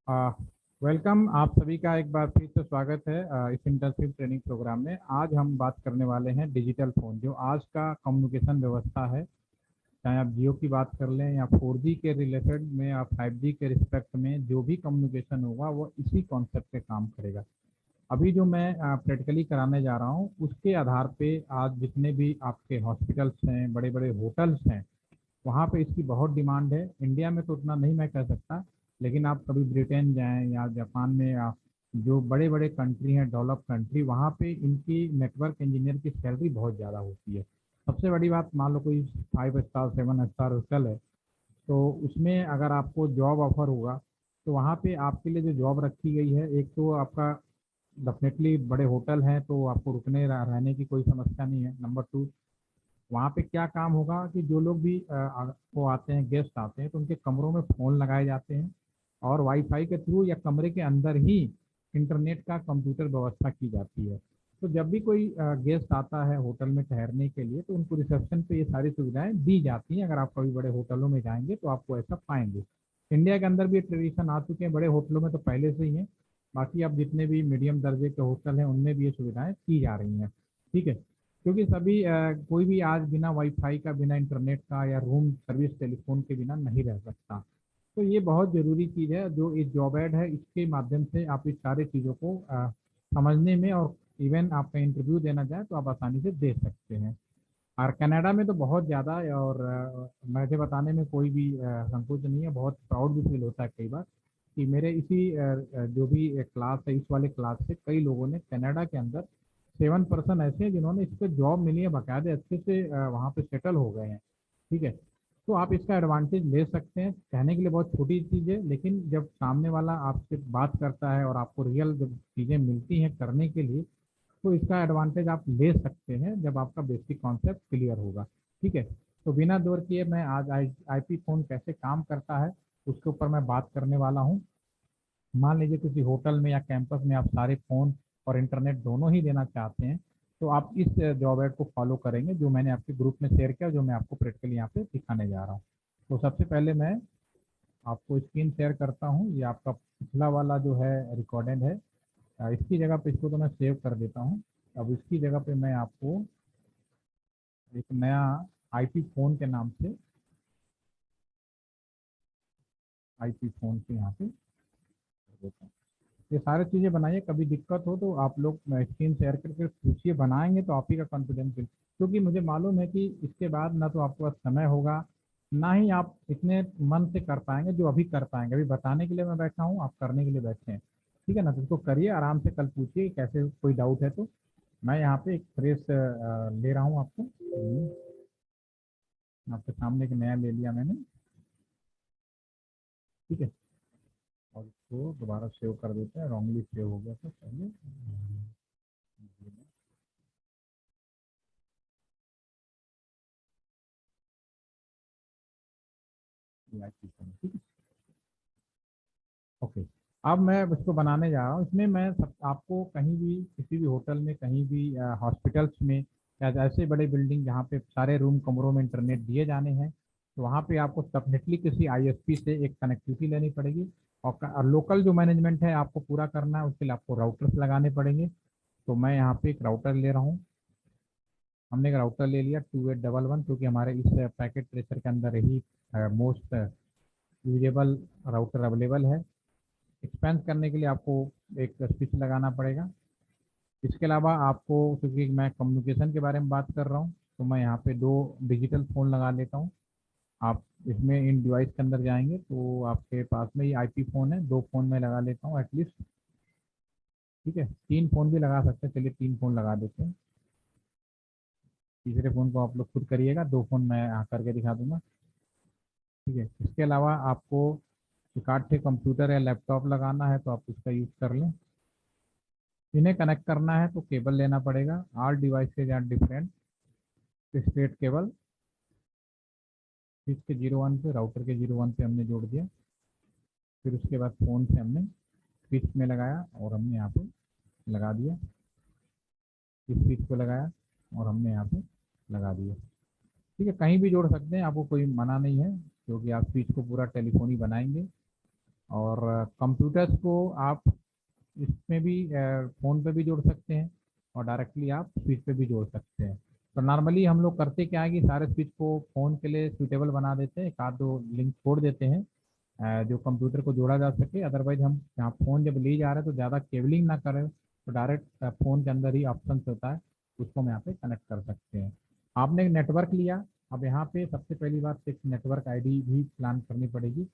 आ, welcome. आप सभी का एक बार फिर से स्वागत है इस इंटर्नशिप ट्रेनिंग प्रोग्राम में। आज हम बात करने वाले हैं डिजिटल फ़ोन, जो आज का कम्युनिकेशन व्यवस्था है। चाहे आप जियो की बात कर लें या 4G के रिलेटेड में या 5G के रिस्पेक्ट में, जो भी कम्युनिकेशन होगा वो इसी कॉन्सेप्ट पे काम करेगा। अभी जो मैं प्रैक्टिकली कराने जा रहा हूँ उसके आधार पे आज जितने भी आपके हॉस्पिटल्स हैं, बड़े बड़े होटल्स हैं, वहाँ पे इसकी बहुत डिमांड है। इंडिया में तो उतना नहीं मैं कह सकता, लेकिन आप कभी ब्रिटेन जाएं या जापान में या जो बड़े बड़े कंट्री हैं, डेवलप कंट्री, वहाँ पे इनकी नेटवर्क इंजीनियर की सैलरी बहुत ज़्यादा होती है। सबसे बड़ी बात, मान लो कोई 5 स्टार 7 स्टार होटल है, तो उसमें अगर आपको जॉब ऑफर होगा तो वहाँ पे आपके लिए जो जॉब रखी गई है, एक तो आपका डेफिनेटली बड़े होटल हैं तो आपको रुकने रहने की कोई समस्या नहीं है। नंबर टू, वहाँ पे क्या काम होगा कि जो लोग भी वो आते हैं, गेस्ट आते हैं, तो उनके कमरों में फ़ोन लगाए जाते हैं और वाईफाई के थ्रू या कमरे के अंदर ही इंटरनेट का कंप्यूटर व्यवस्था की जाती है। तो जब भी कोई गेस्ट आता है होटल में ठहरने के लिए, तो उनको रिसेप्शन पे ये सारी सुविधाएं दी जाती हैं। अगर आप कभी बड़े होटलों में जाएंगे तो आपको ऐसा पाएंगे। इंडिया के अंदर भी ये ट्रेडिशन आ चुके हैं, बड़े होटलों में तो पहले से ही है। बाकी अब जितने भी मीडियम दर्जे के होटल हैं उनमें भी ये सुविधाएं की जा रही हैं। ठीक है, क्योंकि सभी कोई भी आज बिना वाईफाई का, बिना इंटरनेट का या रूम सर्विस टेलीफोन के बिना नहीं रह सकता। तो ये बहुत ज़रूरी चीज़ है। जो इस जॉब एड है, इसके माध्यम से आप इस सारी चीज़ों को समझने में, और इवन आपका इंटरव्यू देना चाहे तो आप आसानी से दे सकते हैं। और कनाडा में तो बहुत ज़्यादा है, और मुझे बताने में कोई भी संकोच नहीं है। बहुत प्राउड भी फील होता है कई बार कि मेरे इसी जो भी क्लास है, इस वाले क्लास से कई लोगों ने कनाडा के अंदर 7% ऐसे हैं जिन्होंने इस पर जॉब मिली है, बाकायदे अच्छे से वहाँ पे सेटल हो गए हैं। ठीक है, तो आप इसका एडवांटेज ले सकते हैं। कहने के लिए बहुत छोटी चीज़ है, लेकिन जब सामने वाला आपसे बात करता है और आपको रियल जब चीज़ें मिलती हैं करने के लिए, तो इसका एडवांटेज आप ले सकते हैं जब आपका बेसिक कॉन्सेप्ट क्लियर होगा। ठीक है, तो बिना देर किए मैं आज आईपी फ़ोन कैसे काम करता है उसके ऊपर मैं बात करने वाला हूँ। मान लीजिए किसी होटल में या कैंपस में आप सारे फ़ोन और इंटरनेट दोनों ही देना चाहते हैं, तो आप इस जॉब एड को फॉलो करेंगे जो मैंने आपके ग्रुप में शेयर किया, जो मैं आपको प्रैक्टिकली यहाँ पे दिखाने जा रहा हूँ। तो सबसे पहले मैं आपको स्क्रीन शेयर करता हूँ। ये आपका पिछला वाला जो है रिकॉर्डेड है। इसकी जगह पे इसको तो मैं सेव कर देता हूँ। अब इसकी जगह पे मैं आपको एक नया आईपी फ़ोन के नाम से, आईपी फ़ोन से यहाँ पे कर देता हूँ। ये सारी चीज़ें बनाइए, कभी दिक्कत हो तो आप लोग स्क्रीन शेयर करके पूछिए। बनाएंगे तो आप ही का कॉन्फिडेंस, क्योंकि मुझे मालूम है कि इसके बाद ना तो आपके पास समय होगा, ना ही आप इतने मन से कर पाएंगे जो अभी कर पाएंगे। अभी बताने के लिए मैं बैठा हूँ, आप करने के लिए बैठे हैं। ठीक है ना, तो इसको करिए आराम से, कल पूछिए कैसे कोई डाउट है तो। मैं यहाँ पे एक फ्रेश ले रहा हूँ आपको। आपके सामने एक नया ले लिया मैंने। ठीक है, और इसको दोबारा सेव कर देते हैं। रॉन्गली सेव हो गया था पहले। ठीक है, ओके। अब मैं इसको बनाने जा रहा हूँ। इसमें मैं सब आपको कहीं भी, किसी भी होटल में, कहीं भी हॉस्पिटल्स में या ऐसे बड़े बिल्डिंग जहाँ पे सारे रूम कमरों में इंटरनेट दिए जाने हैं, तो वहाँ पे आपको डेफिनेटली किसी आईएसपी से एक कनेक्टिविटी लेनी पड़ेगी। और लोकल जो मैनेजमेंट है आपको पूरा करना है, उसके लिए आपको राउटर्स लगाने पड़ेंगे। तो मैं यहाँ पे एक राउटर ले रहा हूँ। हमने एक राउटर ले लिया 2811, क्योंकि हमारे इस पैकेट ट्रेसर के अंदर ही मोस्ट यूजेबल राउटर अवेलेबल है। एक्सपेंस करने के लिए आपको एक स्विच लगाना पड़ेगा। इसके अलावा आपको, क्योंकि मैं कम्युनिकेशन के बारे में बात कर रहा हूँ, तो मैं यहाँ पे दो डिजिटल फ़ोन लगा लेता हूँ। आप इसमें इन डिवाइस के अंदर जाएंगे तो आपके पास में ये आईपी फ़ोन है, दो फ़ोन मैं लगा लेता हूँ एटलीस्ट। ठीक है, तीन फ़ोन भी लगा सकते हैं, चलिए तीन फ़ोन लगा देते हैं। तीसरे फ़ोन को आप लोग खुद करिएगा, दो फ़ोन मैं यहाँ करके दिखा दूंगा। ठीक है, इसके अलावा आपको एक आठ कंप्यूटर या लैपटॉप लगाना है तो आप उसका यूज़ कर लें। इन्हें कनेक्ट करना है तो केबल लेना पड़ेगा। All devices are different. Straight cable switch के 01 पे, राउटर के 01 पे हमने जोड़ दिया। फिर उसके बाद फ़ोन से हमने स्विच में लगाया और हमने यहाँ पे लगा दिया। इस स्विच को लगाया और हमने यहाँ पे लगा दिया। ठीक है, कहीं भी जोड़ सकते हैं, आपको कोई मना नहीं है, क्योंकि आप स्विच को पूरा टेलीफोन ही बनाएंगे। और कंप्यूटर्स को आप इसमें भी फ़ोन पे भी जोड़ सकते हैं और डायरेक्टली आप स्विच पे भी जोड़ सकते हैं। तो नॉर्मली हम लोग करते क्या है कि सारे स्विच को फ़ोन के लिए सूटेबल बना देते हैं, एक आध दो लिंक छोड़ देते हैं जो कंप्यूटर को जोड़ा जा सके। अदरवाइज हम यहाँ फ़ोन जब ले जा रहे हैं तो ज़्यादा केबलिंग ना करें, तो डायरेक्ट फ़ोन के अंदर ही ऑप्शन होता है, उसको हम यहाँ पे कनेक्ट कर सकते हैं। आपने एक नेटवर्क लिया, अब यहाँ पे सबसे पहली बात एक नेटवर्क आईडी भी प्लान करनी पड़ेगी।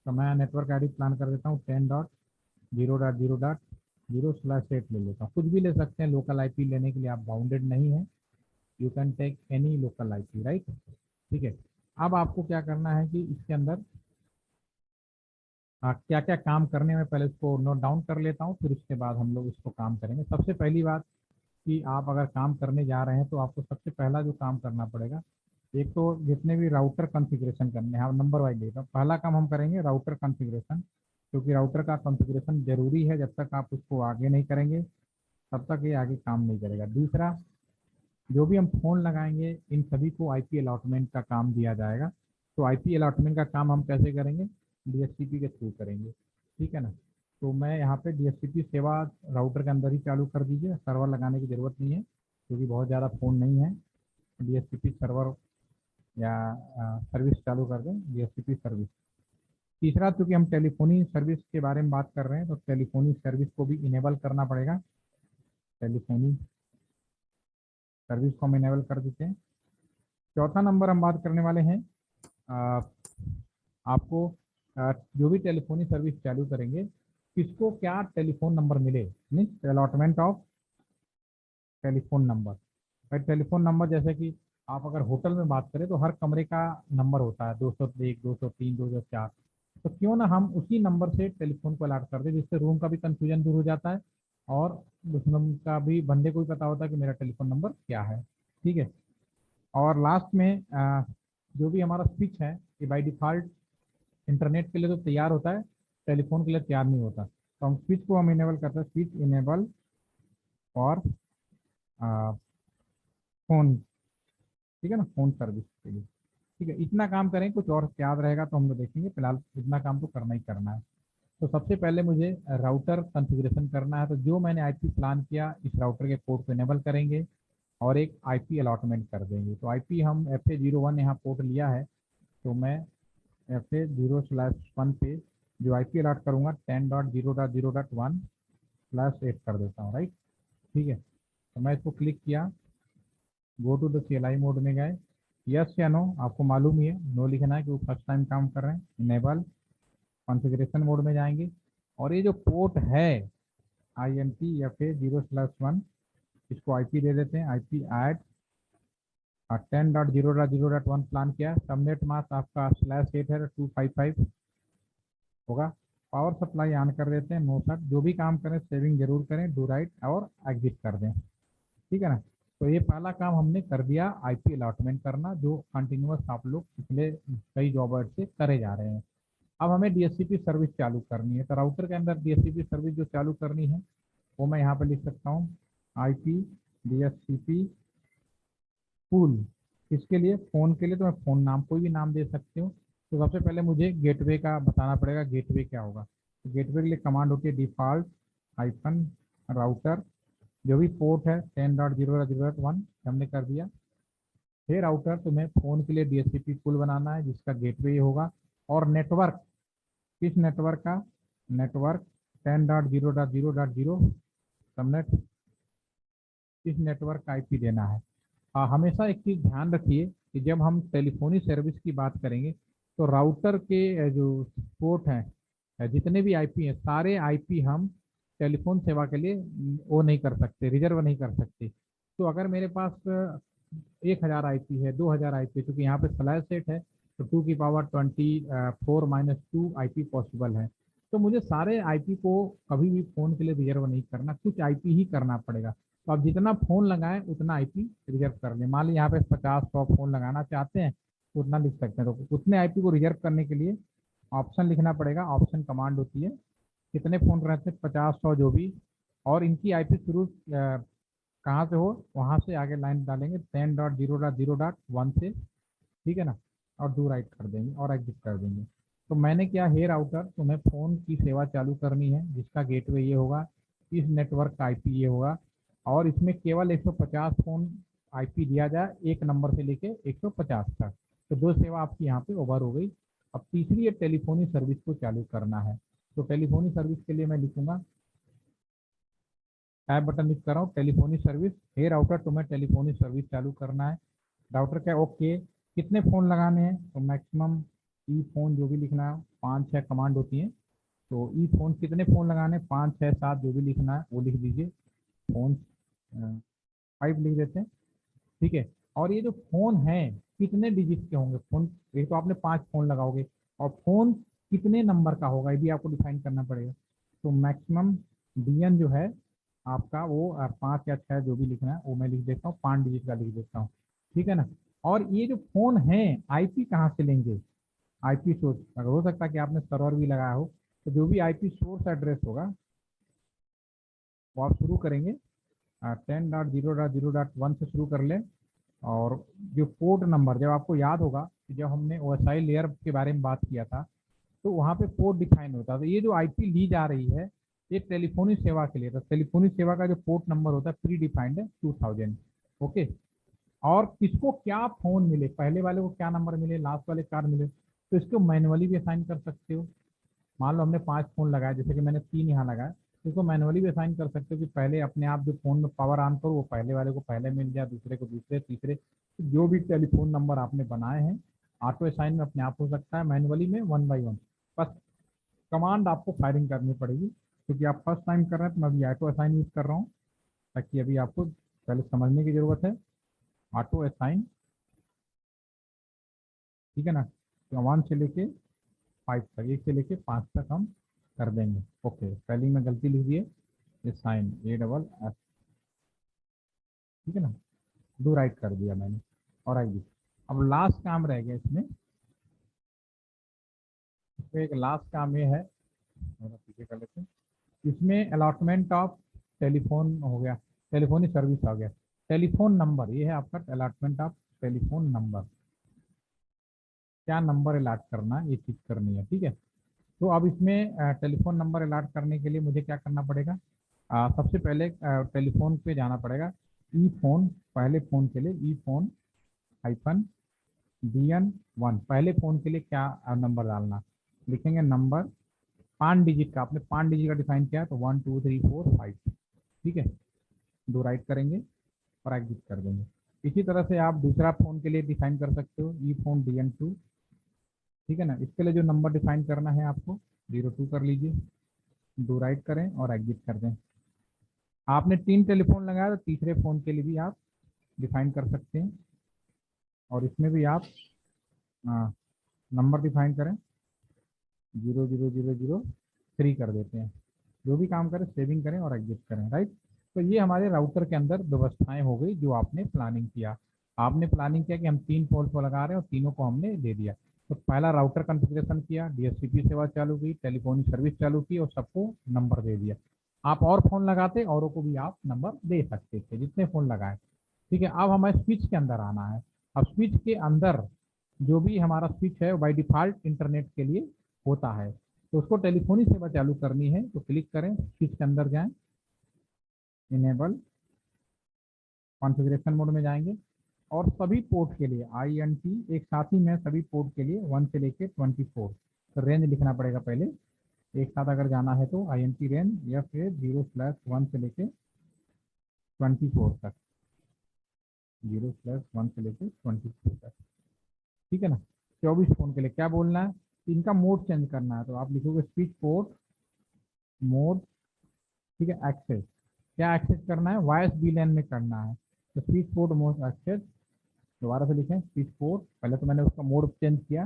तो मैं नेटवर्क आईडी प्लान कर देता हूँ 10.0.0.0/8 ले लेता हूँ। कुछ भी ले सकते हैं, लोकल आईपी लेने के लिए आप बाउंडेड नहीं है, you can take any local IP, right. ठीक है। अब आपको क्या करना है कि इसके अंदर क्या क्या काम करने में, पहले इसको नोट डाउन कर लेता हूँ, फिर उसके बाद हम लोग इसको काम करेंगे। सबसे पहली बात कि आप अगर काम करने जा रहे हैं तो आपको सबसे पहला जो काम करना पड़ेगा, एक तो जितने भी राउटर कॉन्फ़िगरेशन करने हैं, नंबर वाइज लेता हूँ। पहला काम हम करेंगे राउटर कॉन्फ़िगरेशन, क्योंकि राउटर का कॉन्फ़िगरेशन जरूरी है। जब तक आप उसको आगे नहीं करेंगे तब तक ये आगे काम नहीं करेगा। दूसरा, जो भी हम फ़ोन लगाएंगे इन सभी को आईपी अलॉटमेंट का काम दिया जाएगा। तो आईपी अलॉटमेंट का काम हम कैसे करेंगे, डीएचसीपी के थ्रू करेंगे, ठीक है ना। तो मैं यहाँ पे डीएचसीपी सेवा राउटर के अंदर ही चालू कर दीजिए, सर्वर लगाने की ज़रूरत नहीं है क्योंकि बहुत ज़्यादा फ़ोन नहीं है। डीएचसीपी सर्वर या सर्विस चालू कर दें, डीएचसीपी सर्विस। तीसरा, चूँकि हम टेलीफोनी सर्विस के बारे में बात कर रहे हैं तो टेलीफोनी सर्विस को भी इनेबल करना पड़ेगा। टेलीफोनी सर्विस को हम इनेबल कर देते हैं। चौथा नंबर हम बात करने वाले हैं, आ, आपको जो भी टेलीफोनी सर्विस चालू करेंगे किसको क्या टेलीफोन नंबर मिले, means allotment of telephone number. भाई टेलीफोन नंबर जैसे कि आप अगर होटल में बात करें तो हर कमरे का नंबर होता है, 201, 203, 204। तो क्यों ना हम उसी नंबर से टेलीफोन को अलॉट कर दें, जिससे रूम का भी कंफ्यूजन दूर हो जाता है और दुश्मन का भी, बंदे को भी पता होता है कि मेरा टेलीफोन नंबर क्या है। ठीक है। और लास्ट में जो भी हमारा स्विच है ये बाई डिफ़ॉल्ट इंटरनेट के लिए तो तैयार होता है, टेलीफोन के लिए तैयार नहीं होता। तो हम स्विच को हम इनेबल करते हैं, स्विच इनेबल फॉर फोन, ठीक है ना, फोन सर्विस के लिए। ठीक है, इतना काम करें, कुछ और याद रहेगा तो हम लोग देखेंगे, फिलहाल इतना काम तो करना ही करना है। तो सबसे पहले मुझे राउटर कॉन्फ़िगरेशन करना है। तो जो मैंने आईपी प्लान किया इस राउटर के पोर्ट को इनेबल करेंगे और एक आईपी अलॉटमेंट कर देंगे। तो आईपी हम FA01 यहाँ पोर्ट लिया है, तो मैं FA0/1 पे जो आईपी अलॉट करूँगा 10.0.0.1/8 कर देता हूँ, राइट। ठीक है। तो मैं इसको क्लिक किया, go to the CLI mode में गए, यस या नो, आपको मालूम ही है, नो लिखना है कि वो फर्स्ट टाइम काम कर रहे हैं। इनेबल कॉन्फ़िगरेशन मोड में जाएंगे और ये जो पोर्ट है INT FA0/1, इसको आईपी दे देते हैं, आईपी ऐड 10.0.0.1 प्लान किया। सबनेट मास्क आपका /8 है, 255 होगा। पावर सप्लाई ऑन कर देते हैं, नो सर। जो भी काम करें सेविंग जरूर करें, डू राइट और एग्जिट कर दें, ठीक है ना। तो ये पहला काम हमने कर दिया, आईपी अलॉटमेंट करना, जो कंटिन्यूअस आप लोग पिछले कई जॉब से करे जा रहे हैं। अब हमें डीएचसीपी सर्विस चालू करनी है। तो राउटर के अंदर डीएचसीपी सर्विस जो चालू करनी है वो मैं यहाँ पे लिख सकता हूँ, आईपी डीएचसीपी पूल। इसके लिए फ़ोन के लिए तो मैं फ़ोन नाम कोई भी नाम दे सकती हूँ। तो सबसे पहले मुझे गेटवे का बताना पड़ेगा, गेटवे क्या होगा। तो गेटवे के लिए कमांड होती है डिफ़ॉल्ट हाइफन राउटर, जो भी पोर्ट है 10.0.0.1 हमने कर दिया। फिर राउटर तुम्हें फ़ोन के लिए डीएचसीपी पूल बनाना है जिसका गेटवे होगा, और नेटवर्क, किस नेटवर्क का, नेटवर्क 10.0.0.0 सबनेट, इस नेटवर्क का आईपी देना है। हमेशा एक चीज़ ध्यान रखिए कि जब हम टेलीफोनी सर्विस की बात करेंगे तो राउटर के जो पोर्ट हैं, जितने भी आईपी हैं, सारे आईपी हम टेलीफोन सेवा के लिए वो नहीं कर सकते, रिजर्व नहीं कर सकते। तो अगर मेरे पास 1000 आईपी है, 2000 आईपी, क्योंकि यहाँ पे /8 है तो 2^24 - 2 आईपी पॉसिबल है। तो मुझे सारे आईपी को कभी भी फ़ोन के लिए रिजर्व नहीं करना, कुछ आईपी ही करना पड़ेगा। तो आप जितना फ़ोन लगाएं उतना आईपी रिजर्व कर लें। मान लीजिए यहाँ पे 50-100 फ़ोन लगाना चाहते हैं तो उतना लिख सकते हैं। तो उतने आईपी को रिजर्व करने के लिए ऑप्शन लिखना पड़ेगा, ऑप्शन कमांड होती है, कितने फ़ोन रहते हैं, 50-100 जो भी, और इनकी आईपी शुरू कहाँ से हो वहाँ से आगे लाइन डालेंगे 10.0.0.1 से, ठीक है ना, और डू राइट कर देंगे और एग्जिट कर देंगे। तो मैंने क्या, हे राउटर तुम्हें फ़ोन की सेवा चालू करनी है जिसका गेटवे ये होगा, इस नेटवर्क का आईपी ये होगा, और इसमें केवल 150 फ़ोन आईपी दिया जाए, एक नंबर से लेके 150 तक। तो दो सेवा आपकी यहाँ पे ओवर हो गई। अब तीसरी है टेलीफोनी सर्विस को चालू करना है। तो टेलीफोनी सर्विस के लिए मैं लिखूंगा, ऐप बटन लिख कर रहा हूँ, टेलीफोनी सर्विस, हे राउटर तुम्हें टेलीफोनी सर्विस चालू करना है। राउटर क्या, ओके। कितने फ़ोन लगाने हैं, तो मैक्सिमम ई फ़ोन जो भी लिखना है, 5-6 कमांड होती हैं। तो ई फ़ोन कितने फ़ोन लगाने हैं, 5-6-7 जो भी लिखना है वो लिख दीजिए। फ़ोन 5 लिख देते हैं, ठीक है। और ये जो फ़ोन है कितने डिजिट के होंगे फ़ोन, एक तो आपने 5 फ़ोन लगाओगे, और फ़ोन कितने नंबर का होगा ये भी आपको डिफाइन करना पड़ेगा। तो मैक्सिमम डीएन जो है आपका वो 5 या 6 जो भी लिखना है वो मैं लिख देता हूँ, 5 डिजिट का लिख देता हूँ, ठीक है ना। और ये जो फ़ोन है आईपी कहाँ से लेंगे, आईपी सोर्स, अगर हो सकता है कि आपने सर्वर भी लगाया हो, तो जो भी आईपी सोर्स एड्रेस होगा वो आप शुरू करेंगे 10.0.0.1 से शुरू कर लें। और जो पोर्ट नंबर, जब आपको याद होगा कि जब हमने ओएसआई लेयर के बारे में बात किया था, तो वहाँ पे पोर्ट डिफाइन होता है। तो ये जो आईपी ली जा रही है ये टेलीफोनी सेवा के लिए, तो टेलीफोनी सेवा का जो पोर्ट नंबर होता है प्री डिफाइंड है 2000, ओके। और किसको क्या फोन मिले, पहले वाले को क्या नंबर मिले, लास्ट वाले 4 मिले, तो इसको मैनुअली भी असाइन कर सकते हो। मान लो हमने 5 फोन लगाए, जैसे कि मैंने 3 यहाँ लगाए, तो इसको मैनुअली भी असाइन कर सकते हो कि पहले अपने आप जो फोन में पावर ऑन करो वो पहले वाले को पहले मिल जाए, दूसरे को दूसरे, तीसरे, तो जो भी टेलीफोन नंबर आपने बनाए हैं ऑटो असाइन में अपने आप हो सकता है, मैनुअली में 1 बाई 1। बस कमांड आपको फायरिंग करनी पड़ेगी, क्योंकि आप फर्स्ट टाइम कर रहे हैं तो मैं अभी ऑटो असाइन यूज कर रहा हूँ, ताकि अभी आपको पहले समझने की जरूरत है। ऑटो असाइन, ठीक है ना, तो 1 से लेके 5 तक, 1 से लेके 5 तक हम कर देंगे, ओके। स्पेलिंग में गलती लिख दिए, ये साइन ASS, ठीक है ना, दो राइट कर दिया मैंने, और आइए अब लास्ट काम रह गया इसमें। इसमें एक लास्ट काम ये है, थोड़ा पीछे कर लेते हैं, इसमें अलॉटमेंट ऑफ टेलीफोन हो गया, टेलीफोनी सर्विस आ गया, टेलीफोन नंबर ये है आपका अलॉटमेंट ऑफ टेलीफोन नंबर, क्या नंबर अलॉट करना है ये चीज़ करनी है, ठीक है। तो अब इसमें टेलीफोन नंबर अलॉट करने के लिए मुझे क्या करना पड़ेगा, सबसे पहले टेलीफोन पे जाना पड़ेगा, ई फोन, पहले फ़ोन के लिए ई फोन हाइफन DN1, पहले फ़ोन के लिए क्या नंबर डालना, लिखेंगे नंबर 5 डिजिट का, आपने 5 डिजिट का डिफाइन किया तो 1 2 3 4 5, ठीक है, दो राइट करेंगे और एग्जिट कर देंगे। इसी तरह से आप दूसरा फ़ोन के लिए डिफाइन कर सकते हो, ई फोन DN2, ठीक है ना। इसके लिए जो नंबर डिफाइन करना है आपको 02 कर लीजिए, दो राइट करें और एग्जिट कर दें। आपने 3 टेलीफोन लगाया तो तीसरे फ़ोन के लिए भी आप डिफाइन कर सकते हैं, और इसमें भी आप नंबर डिफाइन करें 00003 कर देते हैं। जो भी काम करें सेविंग करें और एग्जिट करें, राइट। तो ये हमारे राउटर के अंदर व्यवस्थाएं हो गई जो आपने प्लानिंग किया। आपने प्लानिंग किया कि हम 3 पोल को लगा रहे हैं और तीनों को हमने दे दिया। तो पहला राउटर कॉन्फ़िगरेशन किया, DHCP सेवा चालू की, टेलीफोनिक सर्विस चालू की और सबको नंबर दे दिया। आप और फ़ोन लगाते, औरों को भी आप नंबर दे सकते थे जितने फ़ोन लगाए, ठीक है। अब हमें स्विच के अंदर आना है। अब स्विच के अंदर जो भी हमारा स्विच है बाय डिफ़ॉल्ट इंटरनेट के लिए होता है, तो उसको टेलीफोनी सेवा चालू करनी है तो क्लिक करें, स्विच के अंदर जाएं, इनेबल कॉन्फ़िगरेशन मोड में जाएंगे, और सभी पोर्ट के लिए INT एक साथ ही में सभी पोर्ट के लिए 1 से लेके 24, तो रेंज लिखना पड़ेगा पहले, एक साथ अगर जाना है तो INT रेंज या फिर 0/1 से लेके 24 तक, 0/1 से लेके 24 तक, ठीक है ना। 24 फोन के लिए क्या बोलना है, इनका मोड चेंज करना है, तो आप लिखोगे स्विच पोर्ट मोड, ठीक है, एक्सेस, क्या एक्सेस करना है, वॉइस VLAN में करना है, तो स्विच पोर्ट मोड एक्सेस, दोबारा से लिखें स्विच पोर्ट, पहले तो मैंने उसका मोड चेंज किया,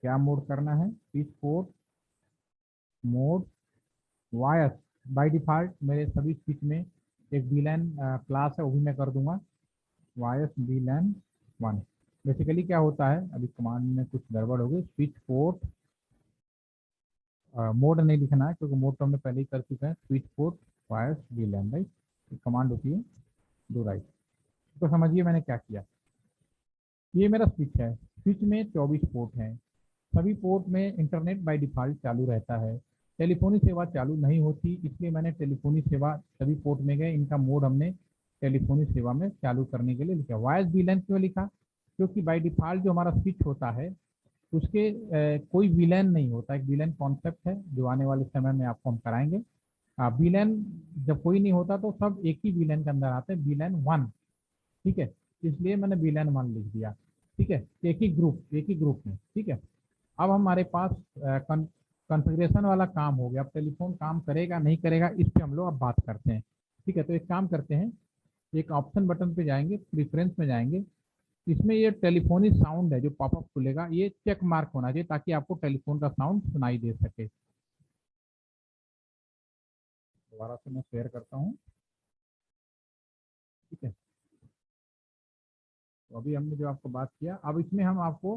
क्या मोड करना है, switch port mode voice, by default मेरे सभी स्विच में एक VLAN क्लास है वो भी मैं कर दूंगा, वॉइस VLAN 1। बेसिकली क्या होता है, अभी कमांड में कुछ गड़बड़ हो गई, स्विच पोर्ट मोड नहीं लिखना है क्योंकि मोड तो हमने पहले ही कर चुका है, switch port voice VLAN, right, command होती है दो राइट। तो समझिए मैंने क्या किया, ये मेरा स्विच है, स्विच में 24 पोर्ट हैं, सभी पोर्ट में इंटरनेट बाय डिफ़ॉल्ट चालू रहता है, टेलीफोनी सेवा चालू नहीं होती, इसलिए मैंने टेलीफोनी सेवा सभी पोर्ट में गए, इनका मोड हमने टेलीफोनी सेवा में चालू करने के लिए लिखा। वॉइस वीलैन क्यों लिखा? क्योंकि बाय डिफ़ॉल्ट जो हमारा स्विच होता है उसके कोई विलेन नहीं होता। एक विलेन कॉन्सेप्ट है जो आने वाले समय में आपको हम कराएंगे। विलेन जब कोई नहीं होता तो सब एक ही विलेन के अंदर आते हैं, विलेन वन। ठीक है, इसलिए मैंने विलेन वन लिख दिया। ठीक है, एक ही ग्रुप में। ठीक है, अब हमारे पास कॉन्फ़िगरेशन वाला काम हो गया। अब टेलीफोन काम करेगा नहीं करेगा इस पे हम लोग अब बात करते हैं। ठीक है, तो एक काम करते हैं, एक ऑप्शन बटन पे जाएंगे, प्रीफरेंस में जाएंगे, इसमें ये टेलीफोनिक साउंड है जो पॉपअप खुलेगा, ये चेक मार्क होना चाहिए ताकि आपको टेलीफोन का साउंड सुनाई दे सके। दोबारा से मैं शेयर करता हूँ। ठीक है, तो अभी हमने जो आपको बात किया, अब इसमें हम आपको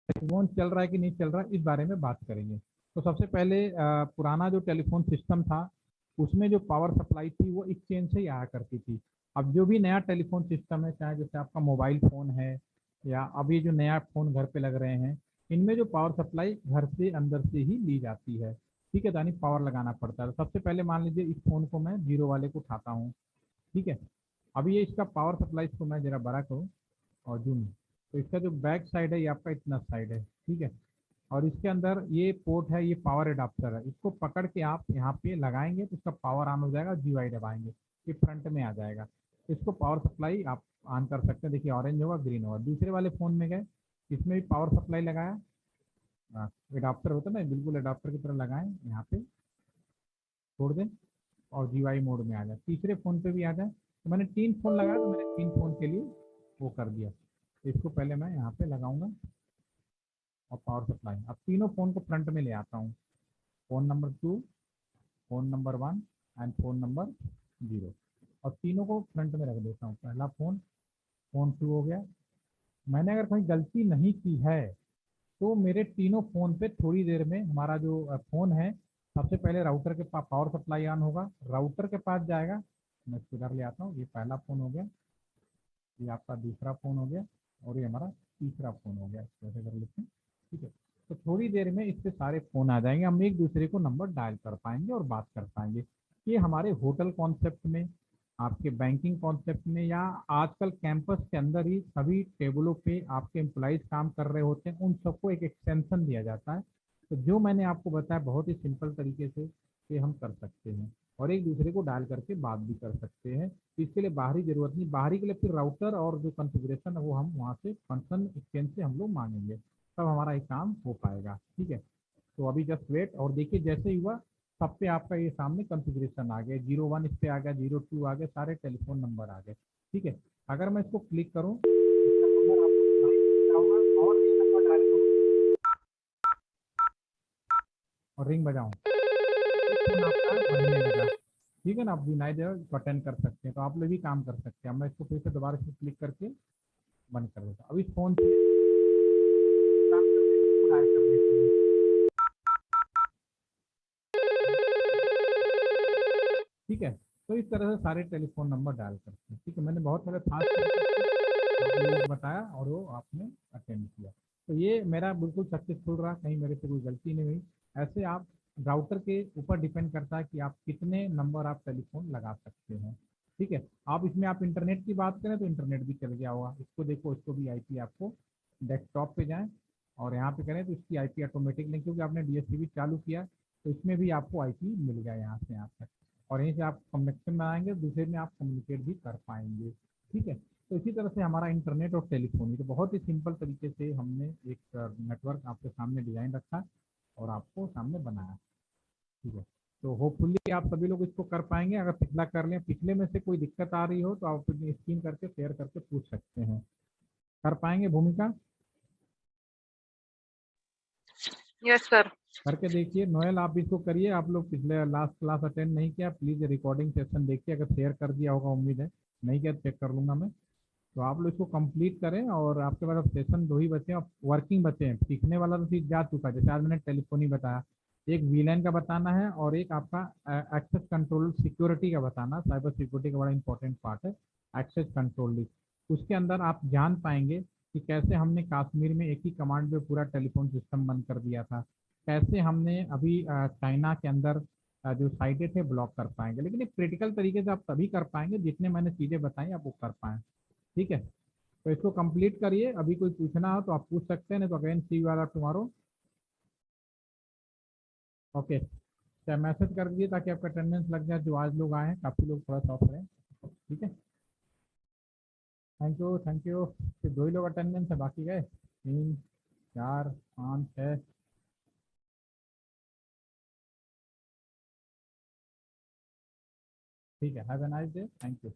टेलीफोन चल रहा है कि नहीं चल रहा है इस बारे में बात करेंगे। तो सबसे पहले पुराना जो टेलीफोन सिस्टम था उसमें जो पावर सप्लाई थी वो एक्सचेंज से ही आया करती थी। अब जो भी नया टेलीफोन सिस्टम है, चाहे जैसे आपका मोबाइल फ़ोन है या अभी जो नया फ़ोन घर पे लग रहे हैं, इनमें जो पावर सप्लाई घर से अंदर से ही ली जाती है। ठीक है, यानी पावर लगाना पड़ता है। तो सबसे पहले मान लीजिए इस फ़ोन को मैं जीरो वाले को उठाता हूँ। ठीक है, अभी ये इसका पावर सप्लाई, इसको मैं ज़रा बड़ा करूँ और जूम, तो इसका जो बैक साइड है ये आपका इतना साइड है। ठीक है, और इसके अंदर ये पोर्ट है, ये पावर एडाप्टर है, इसको पकड़ के आप यहाँ पे लगाएंगे तो इसका पावर ऑन हो जाएगा। GUI दबाएंगे, ये फ्रंट में आ जाएगा। तो इसको पावर सप्लाई आप ऑन कर सकते हैं। देखिए ऑरेंज होगा, ग्रीन होगा। दूसरे वाले फ़ोन में गए, इसमें भी पावर सप्लाई लगाया, एडाप्टर होता है ना, बिल्कुल एडाप्टर की तरह लगाएं, यहाँ पे छोड़ दें और GUI मोड में आ जाए। तीसरे फ़ोन पे भी आ जाए। तो मैंने 3 फ़ोन लगाया, तो मैंने 3 फ़ोन के लिए वो कर दिया। इसको पहले मैं यहाँ पे लगाऊंगा और पावर सप्लाई, अब तीनों फ़ोन को फ्रंट में ले आता हूँ। Phone number 2, phone number 1 and phone number 0, और तीनों को फ्रंट में रख देता हूँ। पहला फ़ोन, फ़ोन 2 हो गया। मैंने अगर कोई गलती नहीं की है तो मेरे तीनों फ़ोन पे थोड़ी देर में हमारा जो फ़ोन है, सबसे पहले राउटर के पास पावर सप्लाई ऑन होगा, राउटर के पास जाएगा। मैं इसको इधर ले आता हूँ, ये पहला फ़ोन हो गया, ये आपका दूसरा फ़ोन हो गया, और ये हमारा तीसरा फ़ोन हो गया। ऐसे कर लेते हैं। ठीक है, तो थोड़ी देर में इससे सारे फ़ोन आ जाएंगे, हम एक दूसरे को नंबर डायल कर पाएंगे और बात कर पाएंगे। ये हमारे होटल कॉन्सेप्ट में, आपके बैंकिंग कॉन्सेप्ट में, या आजकल कैंपस के अंदर ही सभी टेबलों पे आपके एम्प्लॉइज काम कर रहे होते हैं, उन सबको एक एक्सटेंशन दिया जाता है। तो जो मैंने आपको बताया बहुत ही सिंपल तरीके से ये हम कर सकते हैं, और एक दूसरे को डायल करके बात भी कर सकते हैं। इसके लिए बाहरी जरूरत नहीं, बाहरी के लिए फिर राउटर और जो कॉन्फ़िगरेशन है वो हम वहाँ से फंक्शन एक्सचेंज से हम लोग मांगेंगे, तब हमारा ये काम हो पाएगा। ठीक है, तो अभी जस्ट वेट, और देखिए जैसे ही हुआ सब पे आपका ये सामने कॉन्फ़िगरेशन आ गया, 01 इस पे आ गया, 02 आ गया, सारे टेलीफोन नंबर आ गए। ठीक है, अगर मैं इसको क्लिक करूँ, इसका नंबर आपको सुनाई दे रहा होगा, और ये नंबर डायल करूँ और रिंग बजाऊँ, फ़ोन आपका बजने लगा। ठीक है ना, आप सुनाई दे रहा है, इसको अटेंड कर सकते हैं। तो आप लोग भी काम कर सकते हैं। अब मैं इसको फिर से दोबारा से क्लिक करके बंद कर देता हूँ। अब इस फ़ोन से काम करते हैं, इसको डायल कर लेते हैं। ठीक है, तो इस तरह से सारे टेलीफोन नंबर डायल करते हैं। ठीक है, मैंने बहुत सारे फास्ट तरीके से आप लोगों को बताया और वो आपने अटेंड किया। तो ये मेरा बिल्कुल सक्सेसफुल रहा, कहीं मेरे से कोई गलती नहीं हुई। ऐसे आप राउटर के ऊपर डिपेंड करता है कि आप कितने नंबर आप टेलीफोन लगा सकते हैं। ठीक है, आप इसमें आप इंटरनेट की बात करें तो इंटरनेट भी चल गया होगा। इसको देखो, इसको भी आईपी आपको डेस्कटॉप पे जाएं और यहाँ पे करें तो इसकी आईपी ऑटोमेटिक नहीं, क्योंकि आपने डीएससीबी चालू किया तो इसमें भी आपको आईपी मिल गया यहाँ से यहाँ तक, और यहीं से आप कनेक्शन बनाएंगे, दूसरे में आप कम्युनिकेट भी कर पाएंगे। ठीक है, तो इसी तरह से हमारा इंटरनेट और टेलीफोनी, तो बहुत ही सिंपल तरीके से हमने एक नेटवर्क आपके सामने डिजाइन रखा और आपको सामने बनाया। ठीक है, तो होपफुली आप सभी लोग इसको कर पाएंगे। अगर पिछला कर लें, पिछले में से कोई दिक्कत आ रही हो तो आप अपनी स्क्रीन करके शेयर करके पूछ सकते हैं। कर पाएंगे भूमिका? Yes sir. करके देखिए। नोएल आप इसको करिए, आप लोग पिछले लास्ट क्लास अटेंड नहीं किया, प्लीज़ रिकॉर्डिंग सेशन देखिए, अगर शेयर कर दिया होगा, उम्मीद है नहीं किया चेक कर लूँगा मैं। तो आप लोग इसको कंप्लीट करें, और आपके पास अब सेशन 2 ही बचे हैं, वर्किंग बचे हैं। सीखने वाला तो सीख जा चुका है, जैसे आज मैंने टेलीफोनी बताया, एक वीलैन का बताना है और एक आपका एक्सेस कंट्रोल सिक्योरिटी का बताना। साइबर सिक्योरिटी का बड़ा इंपॉर्टेंट पार्ट है एक्सेस कंट्रोल लिस्ट। उसके अंदर आप जान पाएंगे कि कैसे हमने कश्मीर में एक ही कमांड पे पूरा टेलीफोन सिस्टम बंद कर दिया था, कैसे हमने अभी चाइना के अंदर जो साइटें थे ब्लॉक कर पाएंगे। लेकिन एक क्रिटिकल तरीके से आप तभी कर पाएंगे जितने मैंने चीज़ें बताई आप वो कर पाएँ। ठीक है, तो इसको कंप्लीट करिए। अभी कोई पूछना हो तो आप पूछ सकते हैं, नहीं तो अगेन सी वाला टुमारो। ओके, क्या मैसेज कर दीजिए ताकि आपका अटेंडेंस लग जाए, जो आज लोग आए हैं काफ़ी लोग थोड़ा सा ऑफ रहे। ठीक है, थैंक यू थैंक यू। फिर 2 ही लोग अटेंडेंस है, बाकी गए 3 4 5 6। ठीक है, have a nice day, thank you.